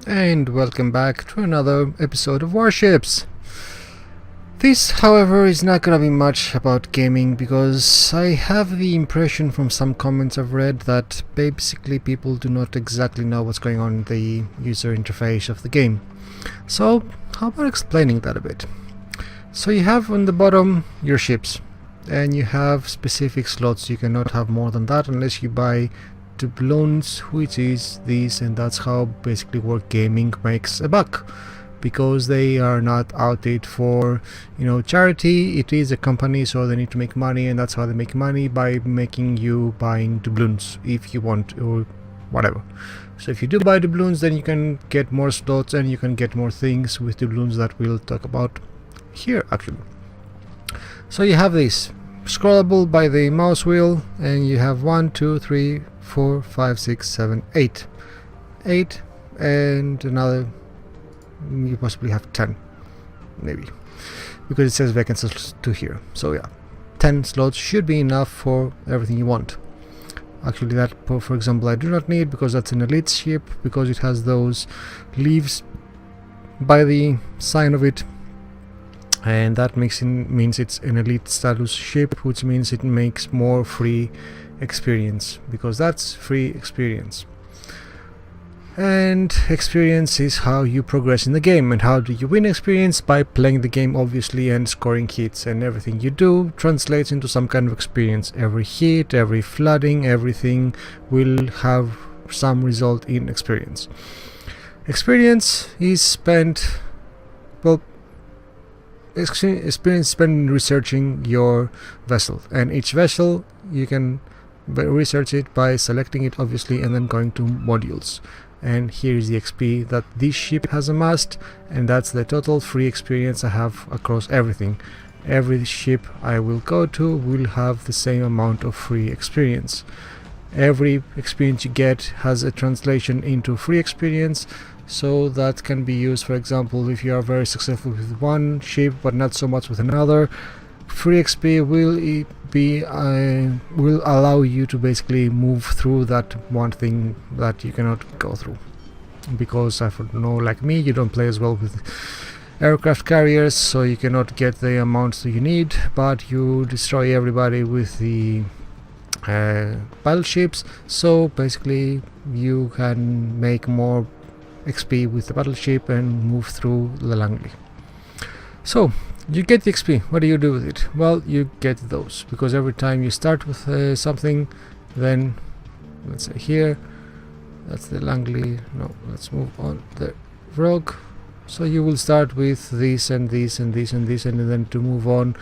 And welcome back to another episode of Warships. This, however, is not gonna be much about gaming because I have the impression from some comments I've read that basically people do not exactly know what's going on in the user interface of the game. So, how about explaining that a bit? So you have on the bottom your ships, and you have specific slots. You cannot have more than that unless you buy doubloons, which is these, and that's how basically Wargaming makes a buck, because they are not out it for charity. It is a company, so they need to make money, and that's how they make money, by making you buying doubloons if you want, or whatever. So if you do buy doubloons, then you can get more slots and you can get more things with doubloons that we'll talk about here actually. So you have this scrollable by the mouse wheel, and you have 1, 2, 3, 4, 5, 6, 7, 8, and another, you possibly have 10 maybe, because it says vacancies to here. So yeah, 10 slots should be enough for everything you want. Actually, that, for example, I do not need, because that's an elite ship, because it has those leaves by the sign of it, and that means it's an elite status ship, which means it makes more free experience, because that's free experience. And experience is how you progress in the game. And how do you win experience? By playing the game, obviously, and scoring hits, and everything you do translates into some kind of experience. Every hit, every flooding, everything will have some result in experience. Experience is spent, experience spent researching your vessel, and each vessel you can research it by selecting it, obviously, and then going to modules. And here is the XP that this ship has amassed, and that's the total free experience I have across everything. Every ship I will go to will have the same amount of free experience. Every experience you get has a translation into free experience, so that can be used, for example, if you are very successful with one ship but not so much with another. Free XP will allow you to basically move through that one thing that you cannot go through, because I know, like me, you don't play as well with aircraft carriers, so you cannot get the amounts that you need, but you destroy everybody with the battleships, so basically you can make more XP with the battleship and move through the Langley. So you get the XP. What do you do with it? Well, you get those, because every time you start with something, then let's say here, that's the Langley, no, let's move on the Rogue. So you will start with this and this and this and this, and then to move on,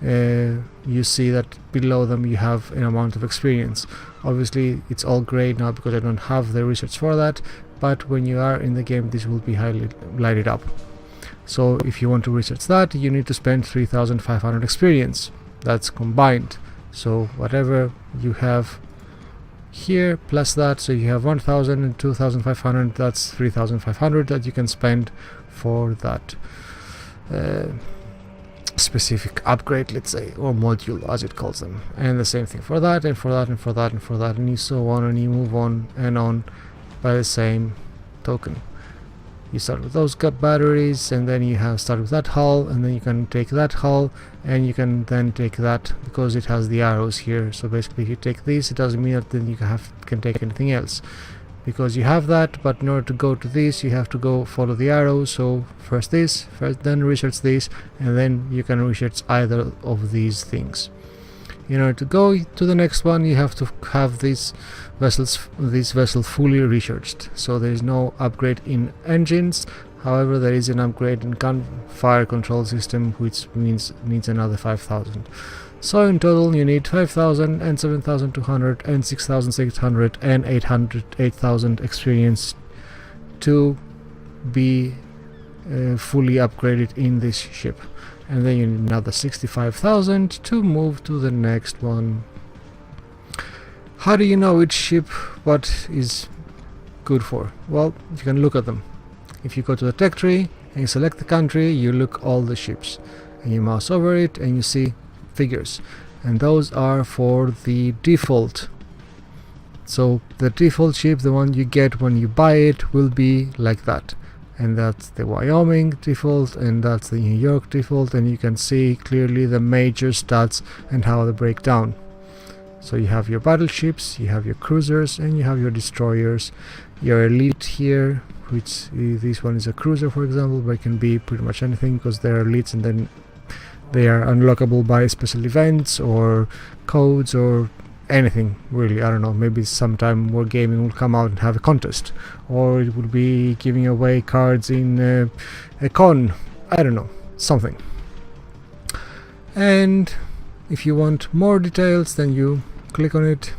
you see that below them you have an amount of experience. Obviously it's all grey now because I don't have the research for that, but when you are in the game this will be highly lighted up. So if you want to research that, you need to spend 3,500 experience. That's combined, so whatever you have here plus that, so you have 1,000 and 2,500, that's 3,500 that you can spend for that specific upgrade, let's say, or module as it calls them. And the same thing for that, and for that, and for that, and for that, and you so on, and you move on and on by the same token. You start with those batteries, and then you have start with that hull, and then you can take that hull, and you can then take that, because it has the arrows here. So basically if you take this, it doesn't mean that then you can take anything else, because you have that, but in order to go to this you have to go follow the arrows. So first this, then research this, and then you can research either of these things. In order to go to the next one, you have to have this vessel fully researched. So there is no upgrade in engines, however there is an upgrade in gunfire control system, which means needs another 5,000. So in total you need 5,000 and 7,200 and 6,600 and 8,000 experience to be fully upgraded in this ship. And then you need another 65,000 to move to the next one. How do you know which ship what is good for? Well, you can look at them. If you go to the tech tree and you select the country, you look all the ships, and you mouse over it and you see figures, and those are for the default So the default ship, the one you get when you buy it, will be like that. And that's the Wyoming default, and that's the New York default, and you can see clearly the major stats and how they break down. So you have your battleships, you have your cruisers, and you have your destroyers. Your elite here, which this one is a cruiser, for example, but it can be pretty much anything because they're elites, and then they are unlockable by special events or codes or anything, really. I don't know, maybe sometime Wargaming will come out and have a contest, or it will be giving away cards in a con, I don't know, something. And if you want more details, then you click on it,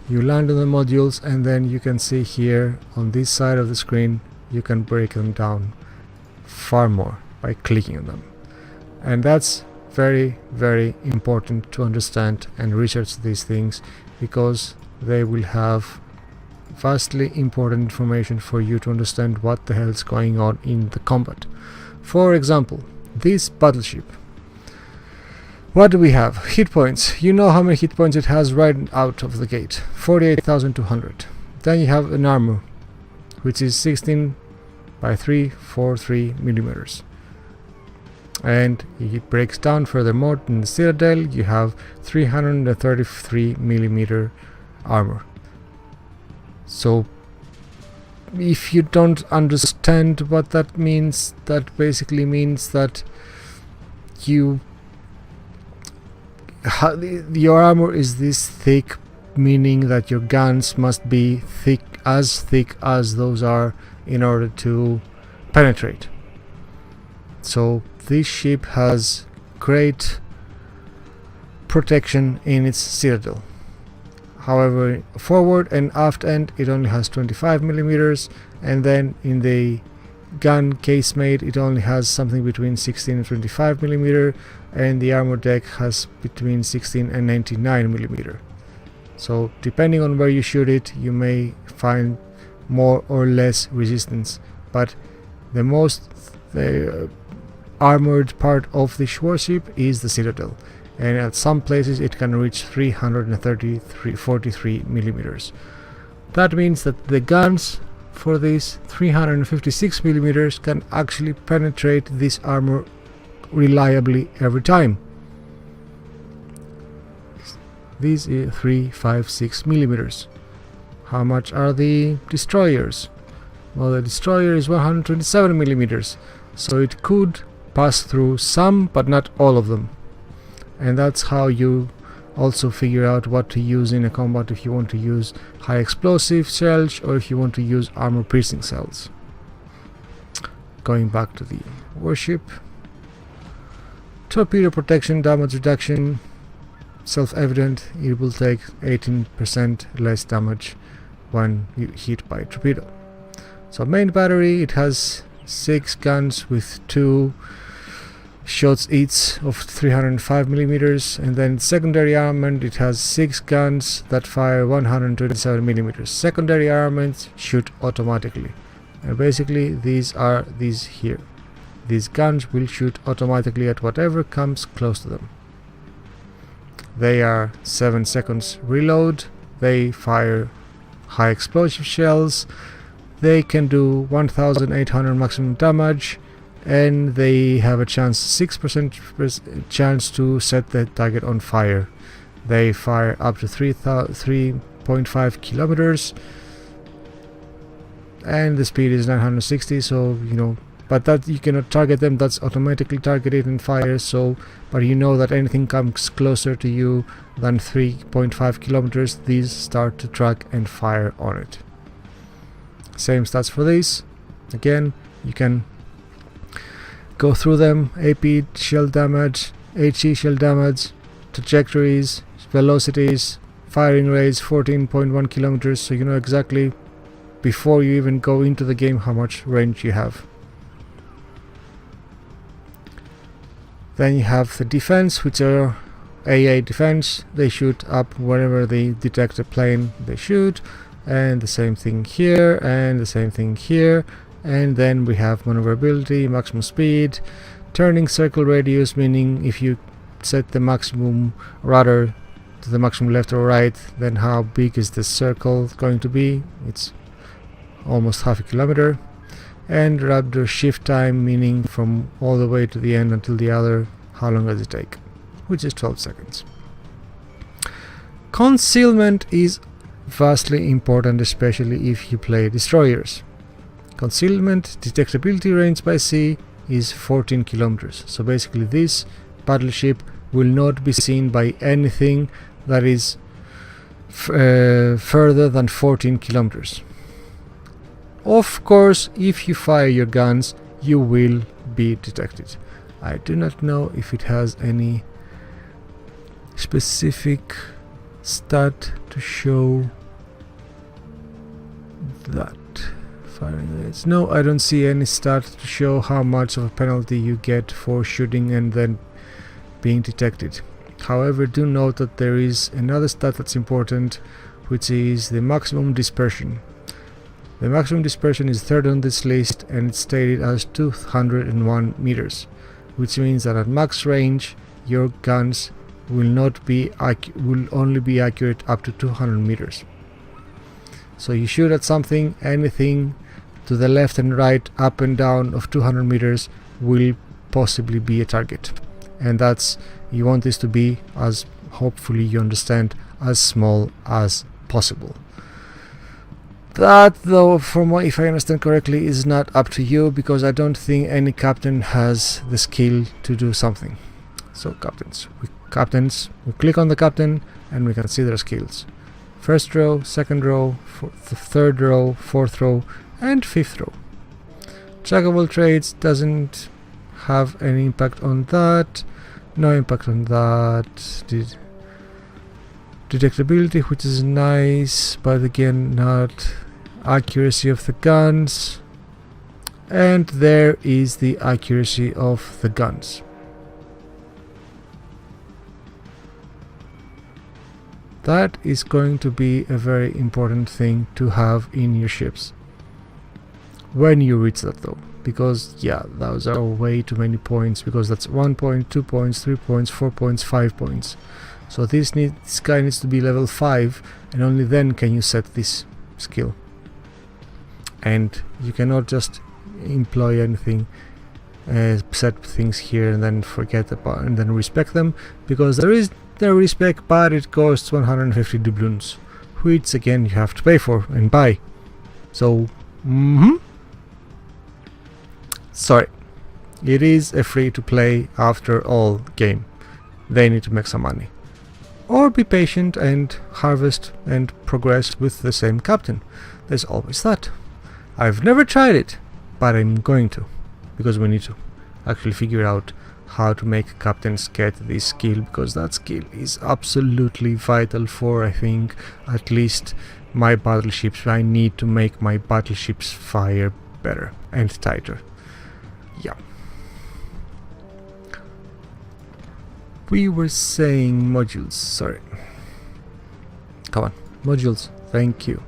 you land on the modules, and then you can see here on this side of the screen you can break them down far more by clicking on them. And that's very, very important to understand and research these things, because they will have vastly important information for you to understand what the hell is going on in the combat. For example, this battleship, what do we have? Hit points. You know how many hit points it has right out of the gate, 48,200. Then you have an armor, which is 16 by 343 millimeters. And it breaks down furthermore. In the Citadel you have 333 millimeter armor. So if you don't understand what that means, that basically means that your armor is this thick, meaning that your guns must be thick as those are in order to penetrate. So this ship has great protection in its citadel. However, forward and aft end it only has 25 millimeters, and then in the gun casemate it only has something between 16 and 25 millimeter, and the armor deck has between 16 and 99 millimeter. So depending on where you shoot it, you may find more or less resistance, but the most armored part of the warship is the citadel, and at some places it can reach 343 millimeters. That means that the guns for these 356 millimeters can actually penetrate this armor reliably every time. These are 356 millimeters. How much are the destroyers? Well, the destroyer is 127 millimeters, so it could pass through some but not all of them. And that's how you also figure out what to use in a combat, if you want to use high explosive shells or if you want to use armor piercing cells. Going back to the warship, torpedo protection, damage reduction, self-evident. It will take 18% less damage when you hit by a torpedo. So main battery, it has 6 guns with 2 shots each of 305 millimeters, and then secondary armament, it has 6 guns that fire 127 millimeters. Secondary armaments shoot automatically, and basically these here. These guns will shoot automatically at whatever comes close to them. They are 7 seconds reload, they fire high explosive shells, they can do 1800 maximum damage, and they have a 6% chance to set the target on fire. They fire up to 3.5 kilometers, and the speed is 960, so but that you cannot target them, that's automatically targeted and fire. So but you know that anything comes closer to you than 3.5 kilometers, these start to track and fire on it. Same stats for these. Again, you can go through them: AP shell damage, HE shell damage, trajectories, velocities, firing rates, 14.1 kilometers, so you know exactly before you even go into the game how much range you have. Then you have the defense, which are AA defense. They shoot up whenever they detect a plane they shoot, and the same thing here, and the same thing here. And then we have maneuverability, maximum speed, turning circle radius, meaning if you set the maximum rudder to the maximum left or right, then how big is the circle going to be? It's almost half a kilometer. And rudder shift time, meaning from all the way to the end until the other, how long does it take? Which is 12 seconds. Concealment is vastly important, especially if you play destroyers. Concealment detectability range by sea is 14 kilometers. So basically this battleship will not be seen by anything that is further than 14 kilometers. Of course, if you fire your guns, you will be detected. I do not know if it has any specific stat to show that. Firing rates. No, I don't see any stat to show how much of a penalty you get for shooting and then being detected. However, do note that there is another stat that's important, which is the maximum dispersion. The maximum dispersion is third on this list, and it's stated as 201 meters, which means that at max range your guns will only be accurate up to 200 meters. So you shoot at something, anything to the left and right, up and down of 200 meters will possibly be a target, and that's, you want this to be, as hopefully you understand, as small as possible. That, though, from what, if I understand correctly, is not up to you, because I don't think any captain has the skill to do something. So captains, we click on the captain and we can see their skills. First row, second row, third row, fourth row, and fifth row. Jack of all trades doesn't have any impact on that. No impact on that. Detectability, which is nice, but again not accuracy of the guns. And there is the accuracy of the guns. That is going to be a very important thing to have in your ships when you reach that, though, because yeah, those are way too many points, because that's 1 point, 2 points, 3 points, 4 points, 5 points. So this guy needs to be level 5, and only then can you set this skill. And you cannot just employ anything, set things here and then forget about and then respec them, because there is the respec, but it costs 150 doubloons, which again you have to pay for and buy. So sorry, it is a free to play after all game. They need to make some money, or be patient and harvest and progress with the same captain. There's always that. I've never tried it, but I'm going to, because we need to actually figure out how to make captains get this skill, because that skill is absolutely vital for, I think, at least my battleships. I need to make my battleships fire better and tighter. Yeah. We were saying modules, sorry. Come on, modules, thank you.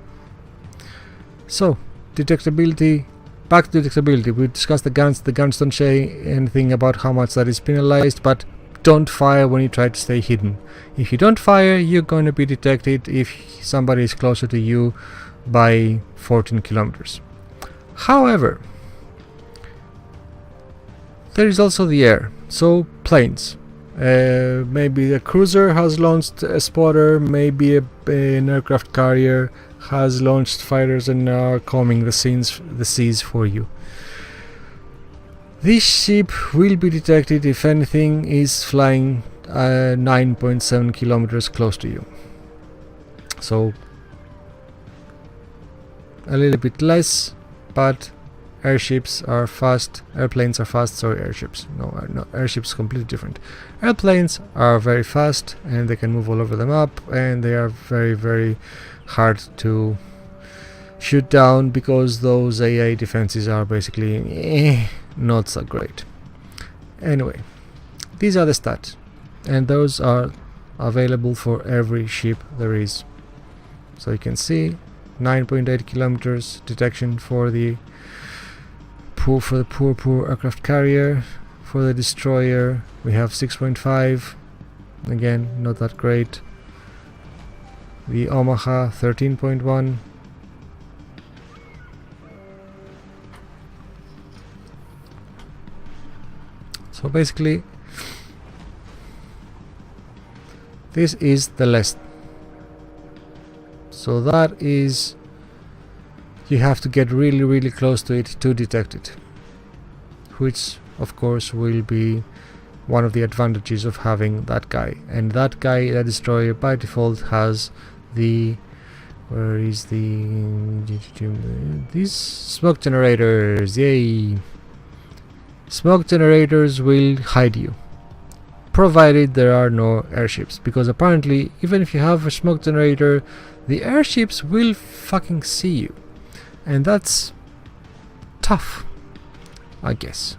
So, detectability. Back to detectability. We discussed the guns. The guns don't say anything about how much that is penalized, but don't fire when you try to stay hidden. If you don't fire, you're going to be detected if somebody is closer to you by 14 kilometers. However, there is also the air, so planes. Maybe a cruiser has launched a spotter, maybe an aircraft carrier has launched fighters and are combing the seas for you. This ship will be detected if anything is flying 9.7 kilometers close to you. So a little bit less, but airships are fast, airplanes are fast, sorry, airships. No, airships completely different. Airplanes are very fast and they can move all over the map, and they are very, very hard to shoot down because those AA defenses are basically not so great. Anyway, these are the stats, and those are available for every ship there is. So you can see 9.8 kilometers detection for the poor aircraft carrier. For the destroyer we have 6.5, again not that great. the Omaha 13.1. So basically this is the list. So that is, you have to get really close to it to detect it, which of course will be one of the advantages of having that guy. And that guy, that destroyer, by default has the, where is the, these smoke generators. Yay! Smoke generators will hide you, provided there are no airships, because apparently even if you have a smoke generator, the airships will fucking see you, and that's tough, I guess.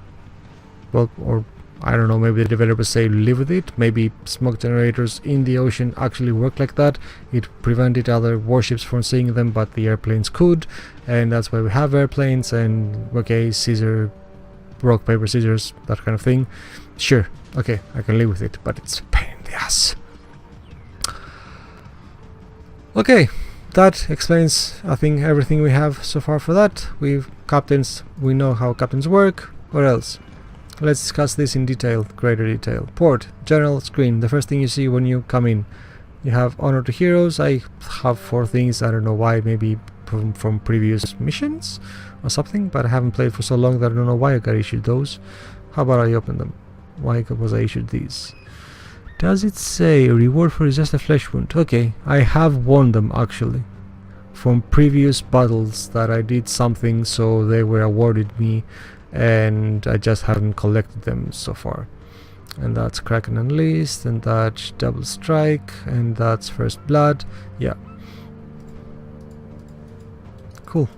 Well, or I don't know, maybe the developers say live with it. Maybe smoke generators in the ocean actually work like that. It prevented other warships from seeing them, but the airplanes could, and that's why we have airplanes. And okay, scissor, rock, paper, scissors, that kind of thing. Sure, okay, I can live with it, but it's a pain in the ass. Okay, that explains, I think, everything we have so far for that. We've captains, we know how captains work. What else? Let's discuss this in detail, greater detail. Port, general screen, the first thing you see when you come in. You have honor to heroes. I have 4 things, I don't know why, maybe from previous missions or something, but I haven't played for so long that I don't know why I got issued those. How about I open them? Why was I issued these? Does it say reward for just a flesh wound? Okay, I have won them actually from previous battles that I did something, so they were awarded me, and I just haven't collected them so far. And that's Kraken Unleashed, and that's Double Strike, and that's First Blood. Yeah, cool.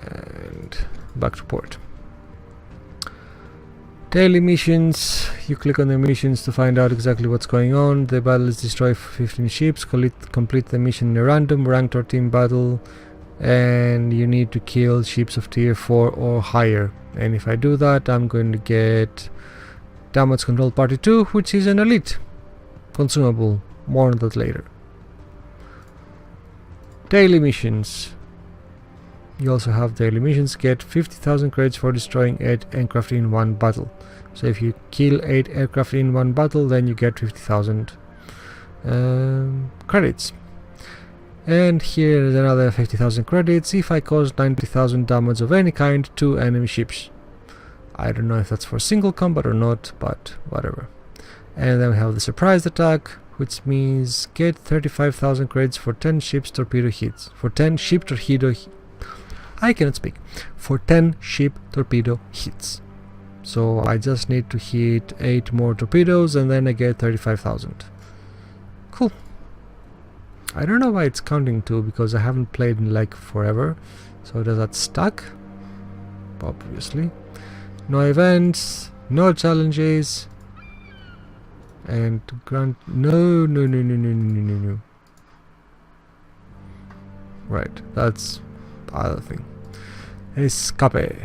And back to port. Daily missions, you click on the missions to find out exactly what's going on. The battle is destroy 15 ships, complete the mission in a random ranked or team battle, and you need to kill ships of tier 4 or higher. And if I do that, I'm going to get Damage Control Party 2, which is an elite consumable. More on that later. Daily missions. You also have daily missions. Get 50,000 credits for destroying 8 aircraft in one battle. So if you kill 8 aircraft in one battle, then you get 50,000 credits. And here is another 50,000 credits if I cause 90,000 damage of any kind to enemy ships. I don't know if that's for single combat or not, but whatever. And then we have the surprise attack, which means get 35,000 credits for 10 ships torpedo hits. For 10 ship torpedo I cannot speak. For 10 ship torpedo hits. So I just need to hit 8 more torpedoes and then I get 35,000. Cool. I don't know why it's counting to, because I haven't played in like forever. So does that stack? Obviously. No events, no challenges, and grant no. Right, that's the other thing. Escape.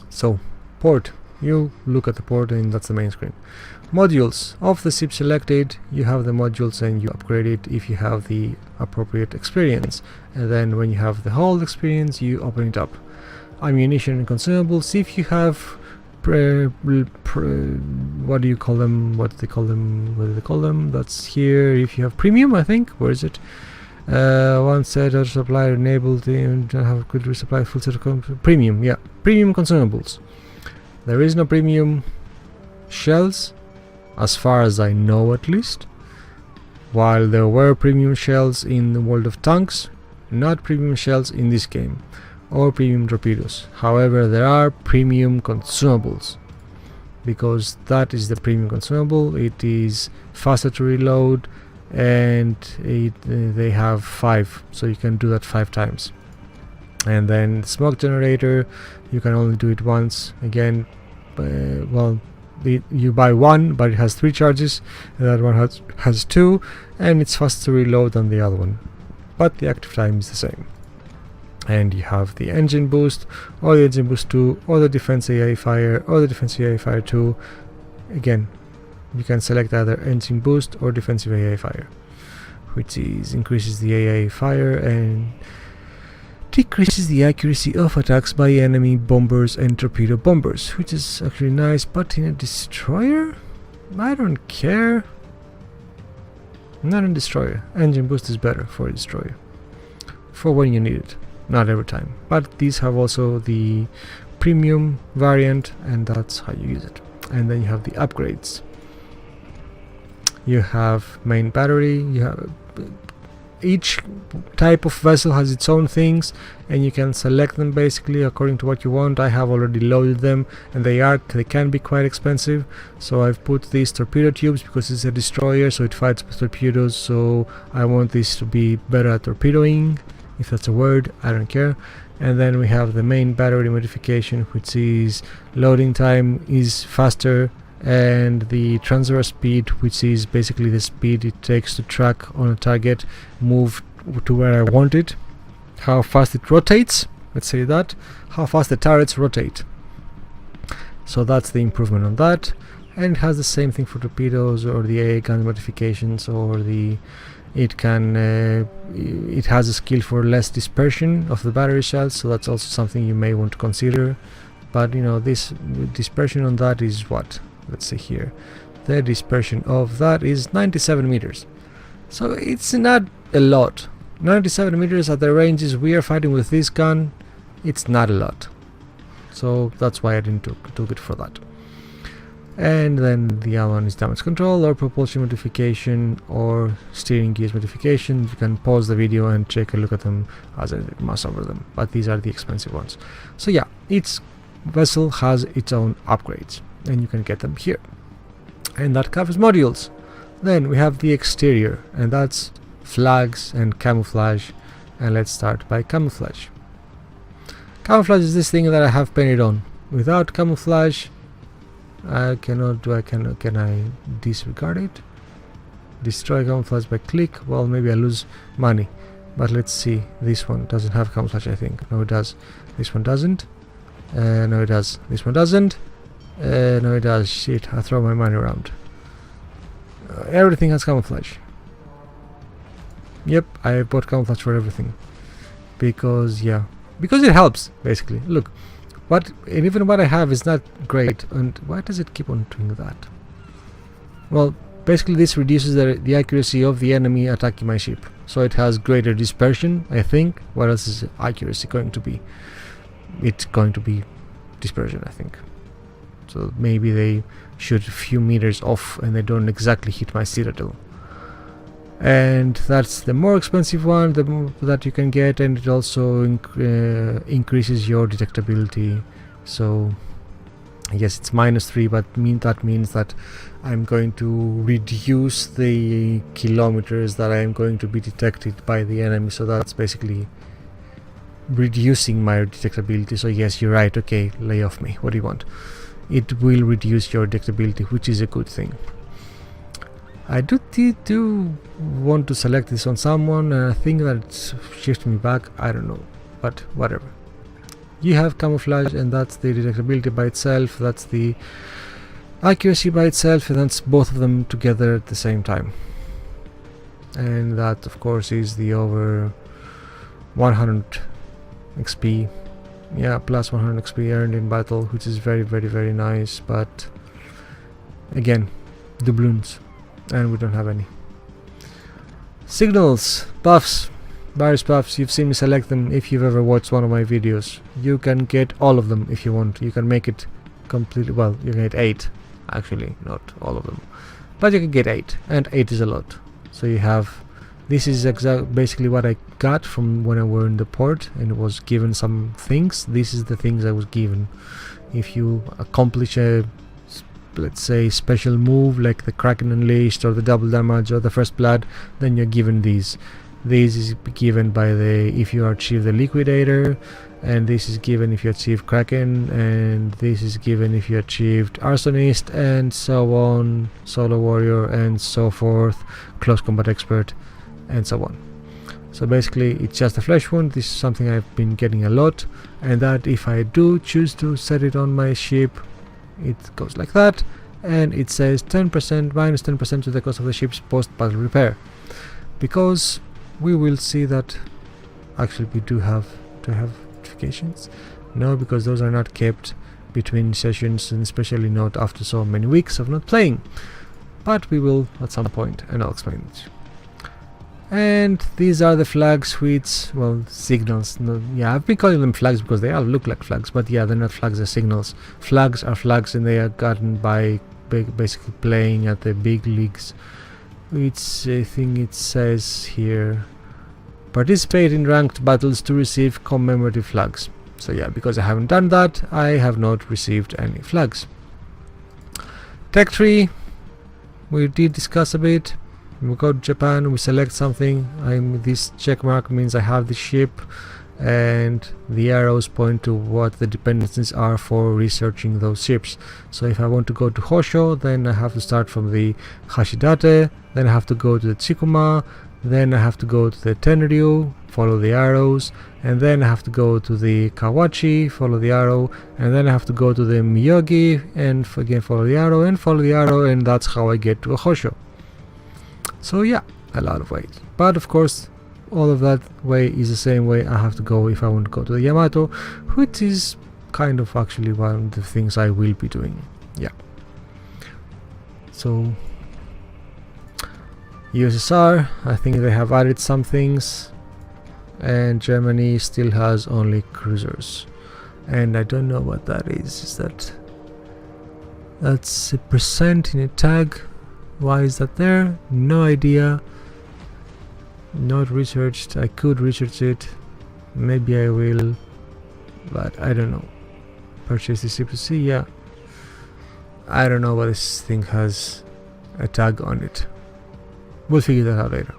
So, port. You look at the port and that's the main screen. Modules. Of the ship selected, you have the modules and you upgrade it if you have the appropriate experience. And then when you have the whole experience, you open it up. Ammunition and consumables. If you have what do you call them? What do they call them? That's here. If you have premium, I think. Where is it? One set of supply enabled to have good resupply, full set of premium. Yeah, premium consumables. There is no premium shells, as far as I know, at least. While there were premium shells in the World of Tanks, not premium shells in this game, or premium torpedoes. However, there are premium consumables, because that is the premium consumable. It is faster to reload, and they have 5, so you can do that 5 times. And then smoke generator, you can only do it once. Again, well, you buy one, but it has 3 charges, and that one has 2, and it's faster to reload than the other one, but the active time is the same. And you have the engine boost, or the engine boost 2, or the defense AI fire, or the defense AI fire 2. Again, you can select either engine boost or defensive AA fire, which is increases the AA fire and decreases the accuracy of attacks by enemy bombers and torpedo bombers, which is actually nice. But in a destroyer, I don't care. Not in destroyer. Engine boost is better for a destroyer, for when you need it, not every time. But these have also the premium variant, and that's how you use it. And then you have the upgrades. You have main battery. You have each type of vessel has its own things, and you can select them basically according to what you want. I have already loaded them, and they can be quite expensive. So I've put these torpedo tubes because it's a destroyer, so it fights with torpedoes. So I want this to be better at torpedoing, if that's a word, I don't care. And then we have the main battery modification, which is loading time is faster, and the transfer speed, which is basically the speed it takes to track on a target, move to where I want it, how fast it rotates, let's say that, how fast the turrets rotate. So that's the improvement on that. And it has the same thing for torpedoes, or the AA gun modifications, or the it has a skill for less dispersion of the battery shells, so that's also something you may want to consider. But you know, this dispersion on that is what, let's see here, the dispersion of that is 97 meters, so it's not a lot. 97 meters at the ranges we are fighting with this gun, it's not a lot, so that's why I didn't took it for that. And then the other one is damage control, or propulsion modification, or steering gears modification. You can pause the video and take a look at them as I mouse over them, but these are the expensive ones. So yeah, each vessel has its own upgrades, and you can get them here, and that covers modules. Then we have the exterior, and that's flags and camouflage. And let's start by camouflage. Camouflage is this thing that I have painted on. Without camouflage, can I disregard it? Destroy camouflage by click. Well, maybe I lose money, but let's see. This one doesn't have camouflage, I think. No, it does. This one doesn't. No, it does. This one doesn't. No, it does. Shit, I throw my money around. Everything has camouflage. Yep, I bought camouflage for everything. Because, yeah. Because it helps, basically. Look, and even what I have is not great. And why does it keep on doing that? Well, basically this reduces the accuracy of the enemy attacking my ship. So it has greater dispersion, I think. What else is accuracy going to be? It's going to be dispersion, I think. So maybe they shoot a few meters off and they don't exactly hit my citadel. And that's the more expensive one, the more that you can get, and it also increases your detectability. So yes, it's -3, but that means that I'm going to reduce the kilometers that I am going to be detected by the enemy. So that's basically reducing my detectability. So yes, you're right. Okay, lay off me. What do you want? It will reduce your detectability, which is a good thing. I do want to select this on someone, and I think that it's shifted me back. I don't know, but whatever. You have camouflage, and that's the detectability by itself. That's the accuracy by itself, and that's both of them together at the same time. And that, of course, is the over 100 XP. Yeah, plus 100 XP earned in battle, which is very, very, very nice. But again, doubloons, and we don't have any. Signals, buffs, various buffs. You've seen me select them if you've ever watched one of my videos. You can get all of them if you want. You can make it completely, well, you can get 8, actually, not all of them, but you can get 8, and 8 is a lot. So you have, this is basically what I got from when I were in the port and was given some things. This is the things I was given. If you accomplish a, let's say, special move like the Kraken Unleashed or the double damage or the first blood, then you're given these. This is given by if you achieve the Liquidator, and this is given if you achieve Kraken, and this is given if you achieved Arsonist, and so on, Solo Warrior, and so forth, Close Combat Expert, and so on. So basically it's just a flesh wound. This is something I've been getting a lot, and that if I do choose to set it on my ship, it goes like that, and it says 10% minus 10% to the cost of the ship's post-battle repair, because we will see that actually we do have notifications. No, because those are not kept between sessions, and especially not after so many weeks of not playing, but we will at some point, and I'll explain it. And these are the flag suites, well, signals. No, yeah, I've been calling them flags because they all look like flags, but yeah, they're not flags, they're signals. Flags are flags, and they are gotten by basically playing at the big leagues. It's, I think it says here, participate in ranked battles to receive commemorative flags. So yeah, because I haven't done that, I have not received any flags. Tech tree, we did discuss a bit. We go to Japan, we select something. This check mark means I have the ship, and the arrows point to what the dependencies are for researching those ships. So if I want to go to Hosho, then I have to start from the Hashidate, then I have to go to the Tsikuma, then I have to go to the Tenryu, follow the arrows, and then I have to go to the Kawachi, follow the arrow, and then I have to go to the Miyogi, and again follow the arrow, and that's how I get to a Hosho. So yeah, a lot of ways. But of course, all of that way is the same way I have to go if I want to go to the Yamato, which is kind of actually one of the things I will be doing. Yeah. So USSR, I think they have added some things, and Germany still has only cruisers, and I don't know what that is. Is that's a percent in a tag? Why is that there? No idea. Not researched. I could research it. Maybe I will, but I don't know. Purchase the CPC, yeah. I don't know what this thing has a tag on it. We'll figure that out later.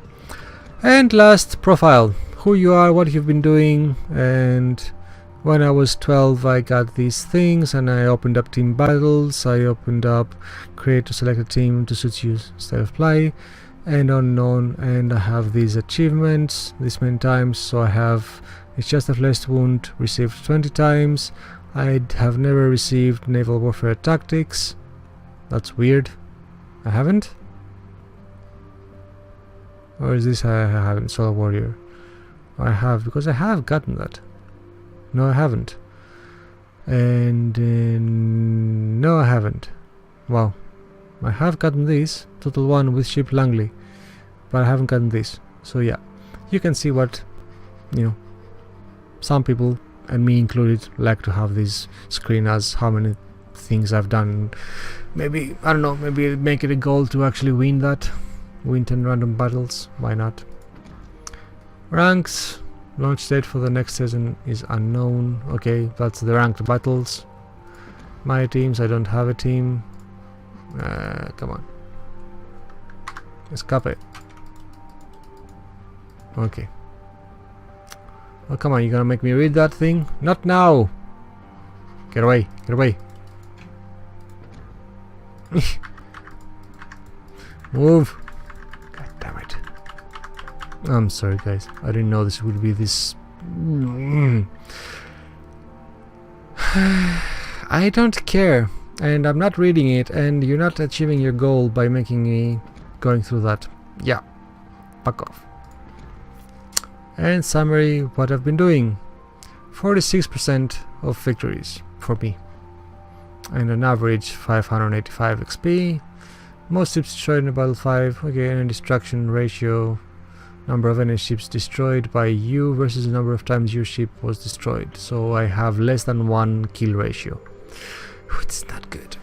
And last, profile. Who you are, what you've been doing, and when I was 12 I got these things, and I opened up team battles, I opened up create to select a team to suit you style of play, and on, and I have these achievements this many times. So I have it's just a flesh wound received 20 times. I have never received naval warfare tactics. That's weird. I haven't? Or is this I haven't? Solar warrior. I have, because I have gotten that. No, I haven't. And no, I haven't. Wow. I have gotten this total 1 with ship Langley, but I haven't gotten this. So yeah, you can see what, you know, some people, and me included, like to have this screen as how many things I've done. Maybe, I don't know, maybe make it a goal to actually win that. Win 10 random battles, why not? Ranks, launch date for the next season is unknown. Okay, that's the ranked battles. My teams, I don't have a team. Come on. Escape. Okay. Oh, come on, you're gonna make me read that thing? Not now! Get away, get away. Move. God damn it. I'm sorry guys, I didn't know this would be this. I don't care, and I'm not reading it, and you're not achieving your goal by making me going through that. Yeah, fuck off. And summary, what I've been doing. 46% of victories for me, and an average 585 XP. Most ships destroyed in Battle 5. Okay, and destruction ratio, number of enemy ships destroyed by you versus the number of times your ship was destroyed. So I have less than 1 kill ratio. It's not good,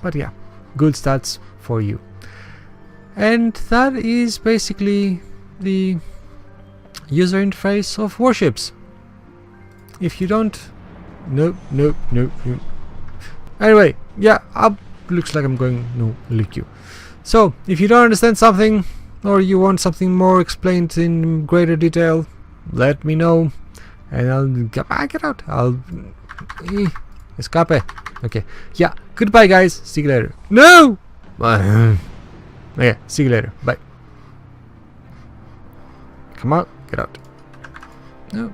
but yeah, good stats for you. And that is basically the user interface of Warships. If you don't, no. Anyway, yeah, looks like I'm going no lick you. So if you don't understand something, or you want something more explained in greater detail, let me know, and I'll get out. I'll escape. Okay, yeah. Goodbye, guys. See you later. No. Okay, see you later. Bye. Come on, get out. No.